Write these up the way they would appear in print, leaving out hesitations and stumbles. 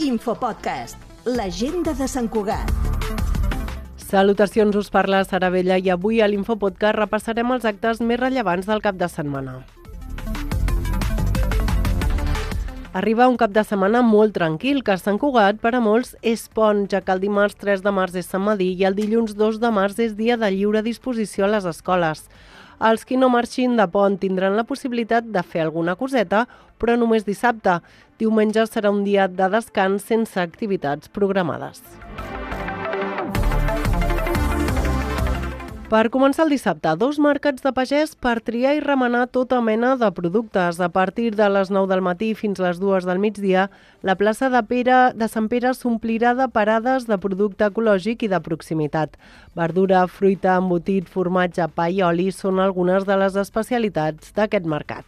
Infopodcast, l'agenda de Sant Cugat. Salutacions, us parla Sara Vella i avui a l'Infopodcast repassarem els actes més rellevants del cap de setmana. Arriba un cap de setmana molt tranquil, que a Sant Cugat per a molts és pont, ja que el dimarts 3 de març és Sant Madí i el dilluns 2 de març és dia de lliure disposició a les escoles. Els qui no marxin de pont tindran la possibilitat de fer alguna coseta, però només dissabte. Diumenge serà un dia de descans sense activitats programades. Per començar el dissabte, 2 mercats de pagès per triar i remenar tota mena de productes. A partir de les 9 del matí fins les 2 del migdia, la plaça de Sant Pere s'omplirà de parades de producte ecològic i de proximitat. Verdura, fruita, embotit, formatge, pa i oli són algunes de les especialitats d'aquest mercat.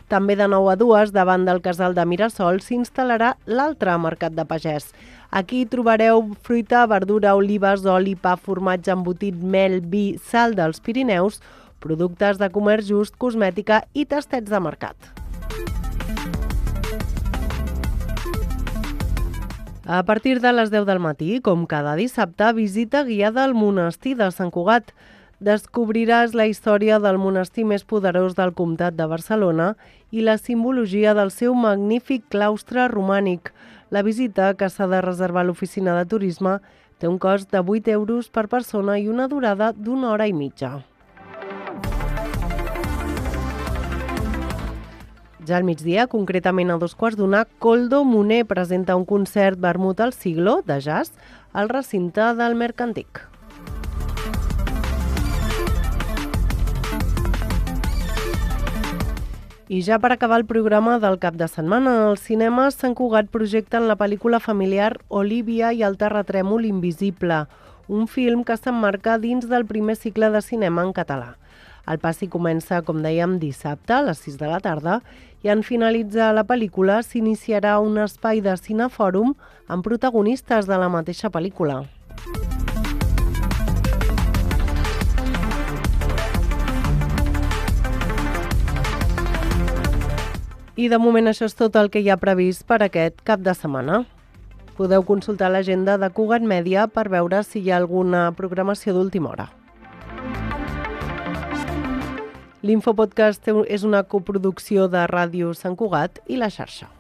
També de 9 a 2, davant del casal de Mirasol, s'instal·larà l'altre mercat de pagès. Aquí trobareu fruita, verdura, olives, oli, pa, formatge, embotit, mel, vi, sal dels Pirineus, productes de comerç just, cosmètica i tastets de mercat. A partir de les 10 del matí, com cada dissabte, visita guiada al monestir de Sant Cugat. Descobriràs la història del monestir més poderós del comtat de Barcelona i la simbologia del seu magnífic claustre romànic. La visita, que s'ha de reservar a l'oficina de turisme, té un cost de 8 euros per persona i una durada d'1 hora i mitja. Ja al migdia, concretament a 2:15, Koldo Moner presenta un concert Vermut al siglo, de jazz, al recinte del Mercantic. I ja per acabar el programa del cap de setmana, els cinemes Sant Cugat projecten la pel·lícula familiar Olivia i el terratrèmol invisible, un film que s'emmarca dins del primer cicle de cinema en català. El passi comença, com dèiem, dissabte a les 6 de la tarda i en finalitzar la pel·lícula s'iniciarà un espai de cinefòrum amb protagonistes de la mateixa pel·lícula. I de moment això és tot el que hi ha previst per aquest cap de setmana. Podeu consultar l'agenda de Cugat Mèdia per veure si hi ha alguna programació d'última hora. L'Infopodcast és una coproducció de Ràdio Sant Cugat i La Xarxa.